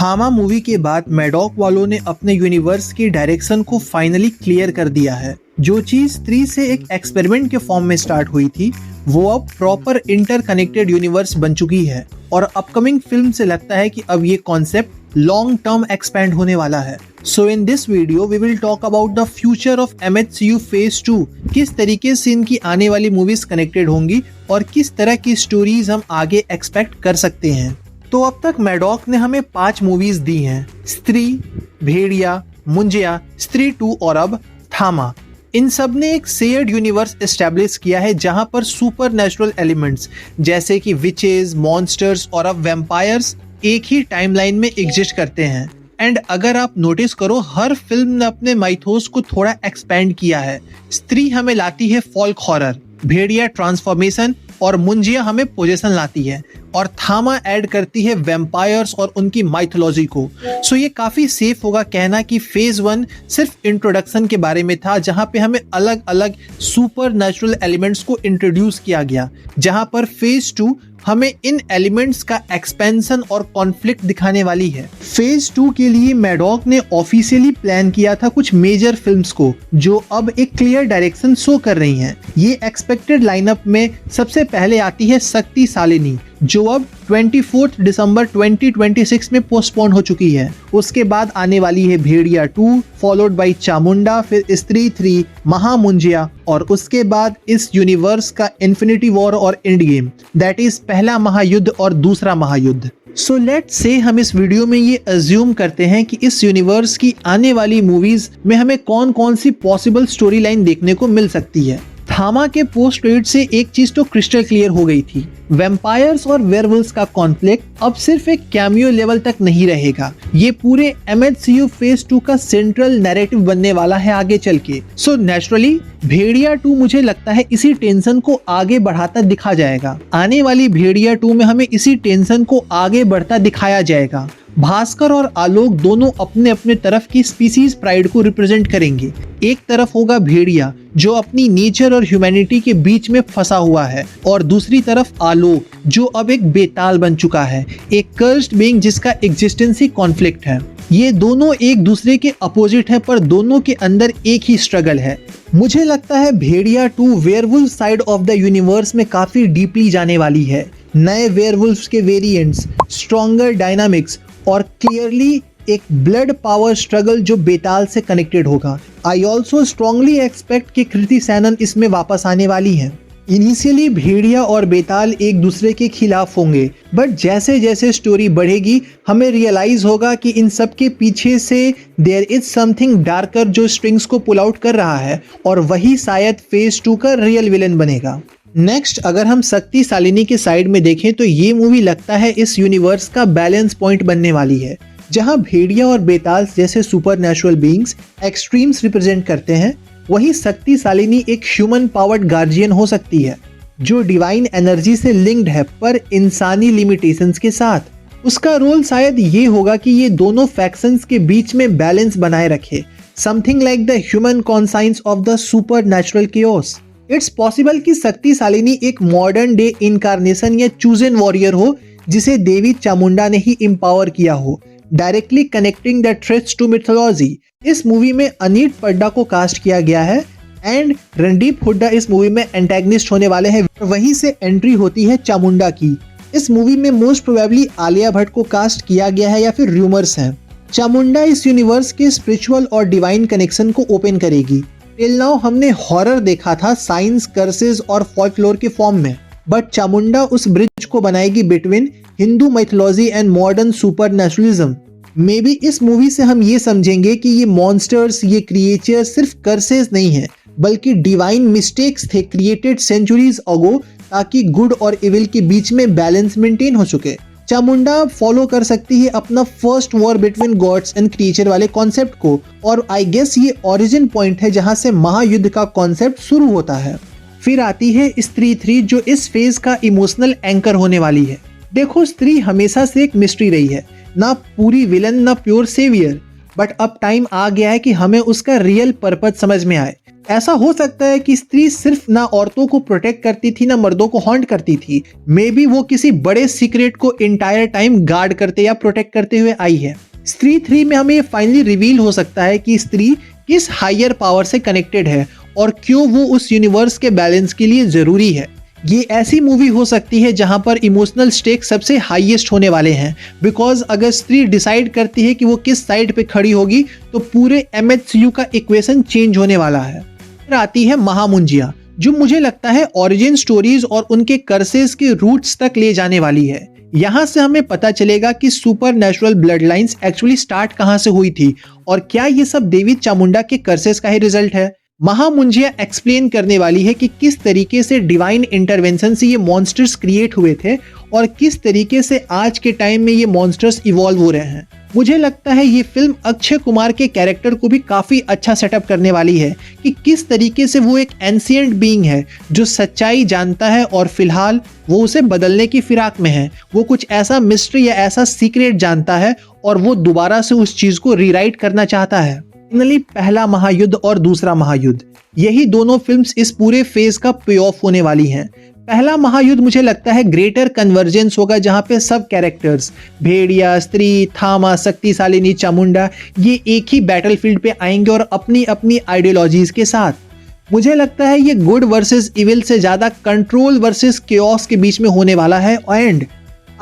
थामा मूवी के बाद मैडॉक वालों ने अपने यूनिवर्स की डायरेक्शन को फाइनली क्लियर कर दिया है। जो चीज 3 से एक एक्सपेरिमेंट के फॉर्म में स्टार्ट हुई थी वो अब प्रॉपर इंटरकनेक्टेड यूनिवर्स बन चुकी है और अपकमिंग फिल्म से लगता है कि अब ये कॉन्सेप्ट लॉन्ग टर्म एक्सपैंड होने वाला है। So in this video we will talk about the future of MHCU phase 2, किस तरीके से इनकी आने वाली मूवीज कनेक्टेड होंगी और किस तरह की स्टोरीज हम आगे एक्सपेक्ट कर सकते हैं। तो अब तक मैडॉक ने हमें 5 मूवीज दी हैं, स्त्री, भेड़िया, मुंजिया, स्त्री 2 और अब थामा। इन सब ने एक शेयर्ड यूनिवर्स एस्टेब्लिश किया है जहां पर सुपर नेचुरल एलिमेंट्स जैसे कि विचेस, मॉन्स्टर्स और अब वैम्पायर्स एक ही टाइमलाइन में एग्जिस्ट करते हैं। एंड अगर आप नोटिस करो, हर फिल्म ने अपने माइथोस को थोड़ा एक्सपेंड किया है। स्त्री हमें लाती है फॉल्क हॉरर, भेड़िया ट्रांसफॉर्मेशन और मुंजिया हमें पोजेशन लाती है और थामा ऐड करती है वैम्पायर्स और उनकी माइथोलॉजी को। सो ये काफी सेफ होगा कहना कि फेज 1 सिर्फ इंट्रोडक्शन के बारे में था, जहां पे हमें अलग अलग सुपर नेचुरल एलिमेंट्स को इंट्रोड्यूस किया गया, जहां पर फेज 2 हमें इन एलिमेंट्स का एक्सपेंशन और कॉन्फ्लिक्ट दिखाने वाली है। फेज 2 के लिए मैडॉक ने ऑफिशियली प्लान किया था कुछ मेजर फिल्म्स को, जो अब एक क्लियर डायरेक्शन शो कर रही हैं। ये एक्सपेक्टेड लाइनअप में सबसे पहले आती है शक्ति सालिनी, जो अब 24 दिसंबर 2026 में पोस्टपोन हो चुकी है। उसके बाद आने वाली है भेड़िया 2, फॉलोड बाय चामुंडा, फिर स्त्री 3, महामुंजिया और उसके बाद इस यूनिवर्स का इन्फिनिटी वॉर और एंड गेम, दैट इज पहला महायुद्ध और दूसरा महायुद्ध। सो लेट्स से हम इस वीडियो में ये अज्यूम करते हैं कि इस यूनिवर्स की आने वाली मूवीज में हमें कौन कौन सी पॉसिबल स्टोरी लाइन देखने को मिल सकती है। थामा के पोस्ट क्रेडिट से एक चीज तो क्रिस्टल क्लियर हो गई थी, वैम्पायर्स और वेयरवुल्व्स का कॉन्फ्लिक्ट अब सिर्फ एक कैमियो लेवल तक नहीं रहेगा, ये पूरे MHCU फेज 2 का सेंट्रल नैरेटिव बनने वाला है आगे चल के। सो नेचुरली भेड़िया 2 मुझे लगता है इसी टेंशन को आगे बढ़ाता दिखा जाएगा। आने वाली भेड़िया 2 में हमें इसी टेंशन को आगे बढ़ता दिखाया जाएगा। भास्कर और आलोक दोनों अपने अपने तरफ की स्पीसीज प्राइड को रिप्रेजेंट करेंगे। एक तरफ होगा भेड़िया जो अपनी नेचर और ह्यूमैनिटी के बीच में फंसा हुआ है, और दूसरी तरफ आलोक जो अब एक बेताल बन चुका है, एक कर्स्ड बीइंग जिसका एग्जिस्टेंस ही कॉन्फ्लिक्ट है। ये दोनों एक दूसरे के अपोजिट है, पर दोनों के अंदर एक ही स्ट्रगल है। मुझे लगता है भेड़िया 2 werewolf side of the universe में काफी डीपली जाने वाली है। नए वेयरवुल्फ्स के वेरिएंट्स, स्ट्रॉन्गर डायनामिक्स और क्लियरली एक ब्लड पावर स्ट्रगल जो बेताल से कनेक्टेड होगा। आई ऑल्सो स्ट्रॉन्गली एक्सपेक्ट कि कृति सैनन इसमें वापस आने वाली हैं। इनिशियली भेड़िया और बेताल एक दूसरे के खिलाफ होंगे, बट जैसे जैसे स्टोरी बढ़ेगी हमें रियलाइज होगा कि इन सब के पीछे से देयर इज समथिंग डार्कर जो स्ट्रिंग्स को पुल आउट कर रहा है, और वही शायद फेज 2 का रियल विलन बनेगा। नेक्स्ट अगर हम शक्ति सालिनी के साइड में देखें तो ये मूवी लगता है इस यूनिवर्स का बैलेंस पॉइंट बनने वाली है, जहां भेड़िया और बेताल जैसे super natural beings extremes represent करते हैं, वहीं शक्ति सालिनी एक ह्यूमन पावर्ड गार्जियन हो सकती है जो डिवाइन एनर्जी से लिंक्ड है पर इंसानी लिमिटेशंस के साथ। उसका रोल शायद ये होगा कि ये दोनों फैक्शंस के बीच में बैलेंस बनाए रखे, something like the human conscience of the supernatural chaos. It's possible कि शक्ति सालिनी एक मॉडर्न डे इनकारनेशन या चूजन वॉरियर हो जिसे देवी चामुंडा ने ही एम्पावर किया हो, directly connecting the threads to mythology. इस मूवी में अनीट पड्डा को कास्ट किया गया है एंड रणदीप हुड्डा इस मूवी में एंटेगनिस्ट होने वाले हैं। वहीं से एंट्री होती है चामुंडा की। इस मूवी में मोस्ट प्रोबेबली आलिया भट्ट को कास्ट किया गया है या फिर रूमर्स हैं। चामुंडा इस यूनिवर्स के स्पिरिचुअल और डिवाइन कनेक्शन को ओपन करेगी। टिल नाउ हमने हॉरर देखा था साइंस, कर्सेस और फॉल्कलोर के फॉर्म में, बट चामुंडा उस ब्रिज को बनाएगी between Hindu mythology and modern super naturalism. May be इस मूवी से हम ये समझेंगे कि ये मॉन्स्टर्स, ये क्रिएचर्स सिर्फ कर्सेस नहीं है, बल्कि डिवाइन मिस्टेक्स थे क्रिएटेड सेंचुरीज अगो, ताकि गुड और इविल के बीच में बैलेंस मेंटेन हो सके। चामुंडा फॉलो कर सकती है अपना first war between gods and creature वाले कॉन्सेप्ट को, और आई गेस ये ओरिजिन पॉइंट है जहां से महायुद्ध का कॉन्सेप्ट शुरू होता है। फिर आती है स्त्री 3 जो इस फेज का इमोशनल एंकर होने वाली है। देखो, स्त्री हमेशा से एक मिस्ट्री रही है, ना पूरी विलन ना प्योर सेवियर। बट अब टाइम आ गया है कि हमें उसका रियल पर्पज समझ में आए। ऐसा हो सकता है कि स्त्री सिर्फ ना औरतों को प्रोटेक्ट करती थी ना मर्दों को हॉन्ट करती थी, मे बी वो किसी बड़े सीक्रेट को इंटायर टाइम गार्ड करते या प्रोटेक्ट करते हुए आई है। स्त्री 3 में हमें फाइनली रिवील हो सकता है कि स्त्री किस हायर पावर से कनेक्टेड है और क्यों वो उस यूनिवर्स के बैलेंस के लिए जरूरी है। ये ऐसी मूवी हो सकती है जहां पर इमोशनल स्टेक सबसे हाईएस्ट होने वाले हैं, बिकॉज अगर स्त्री डिसाइड करती है कि वो किस साइड पे खड़ी होगी तो पूरे MHCU का इक्वेशन चेंज होने वाला है। फिर आती है महामुंजिया, जो मुझे लगता है ओरिजिन स्टोरीज और उनके कर्सेस के रूट्स तक ले जाने वाली है। यहाँ से हमें पता चलेगा कि super natural blood lines actually start कहाँ से हुई थी और क्या ये सब देवी चामुंडा के कर्सेस का ही रिजल्ट है। महामुंजिया एक्सप्लेन करने वाली है कि किस तरीके से डिवाइन इंटरवेंशन से ये मॉन्स्टर्स क्रिएट हुए थे और किस तरीके से आज के टाइम में ये मॉन्स्टर्स इवॉल्व हो रहे हैं। मुझे लगता है ये फिल्म अक्षय कुमार के कैरेक्टर को भी काफी अच्छा सेटअप करने वाली है कि किस तरीके से वो एक एंशिएंट बीइंग है जो सच्चाई जानता है और फिलहाल वो उसे बदलने की फिराक में है। वो कुछ ऐसा मिस्ट्री या ऐसा सीक्रेट जानता है और वो दोबारा से उस चीज को रीराइट करना चाहता है। फाइनली पहला महायुद्ध और दूसरा महायुद्ध, यही दोनों फिल्म्स इस पूरे फेज का पे ऑफ होने वाली हैं। पहला महायुद्ध मुझे लगता है ग्रेटर कन्वर्जेंस होगा जहां पे सब कैरेक्टर्स भेड़िया, स्त्री, थामा, शक्तिशालिनी, चामुंडा ये एक ही बैटलफील्ड पे आएंगे और अपनी अपनी आइडियोलॉजीज के साथ। मुझे लगता है ये गुड वर्सेस इविल से ज्यादा कंट्रोल वर्सेस केओस के बीच में होने वाला है एंड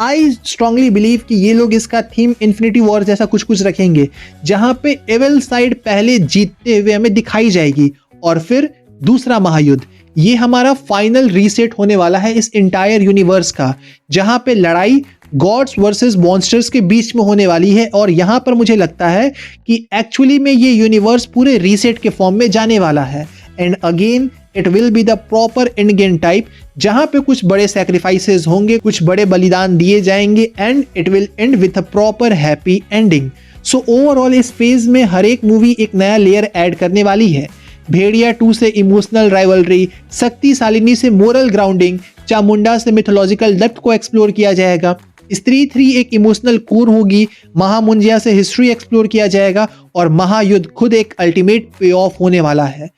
आई स्ट्रांगली बिलीव कि ये लोग इसका थीम इन्फिनिटी वॉर जैसा कुछ कुछ रखेंगे जहां पे एविल साइड पहले जीतते हुए हमें दिखाई जाएगी और फिर दूसरा महायुद्ध, ये हमारा फाइनल रीसेट होने वाला है इस इंटायर यूनिवर्स का, जहां पे लड़ाई गॉड्स वर्सेस मॉन्स्टर्स के बीच में होने वाली है। और यहां पर मुझे लगता है कि एक्चुअली में ये यूनिवर्स पूरे रीसेट के फॉर्म में जाने वाला है and again it will be the proper end game type, जहां पे कुछ बड़े सैक्रिफाइसेस होंगे, कुछ बड़े बलिदान दिए जाएंगे and it will and with a proper happy ending. So overall इस फेज में हर एक मूवी एक नया लेयर ऐड करने वाली है। भेड़िया 2 से इमोशनल राइवलरी, शक्तिशालिनी से मोरल ग्राउंडिंग, चामुंडा से मिथोलॉजिकल डेप्थ को एक्सप्लोर किया जाएगा, स्त्री 3 एक इमोशनल कोर होगी, महामुंजिया से हिस्ट्री एक्सप्लोर किया जाएगा और महायुद्ध खुद एक अल्टीमेट पे ऑफ होने वाला है।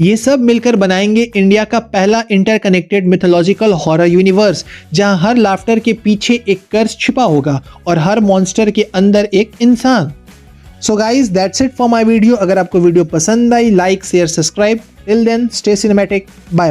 ये सब मिलकर बनाएंगे इंडिया का पहला इंटरकनेक्टेड मिथोलॉजिकल हॉरर यूनिवर्स, जहां हर लाफ्टर के पीछे एक कर्स छिपा होगा और हर मॉन्स्टर के अंदर एक इंसान। So guys that's it for my video. अगर आपको वीडियो पसंद आई, like share subscribe. Till then stay cinematic, bye.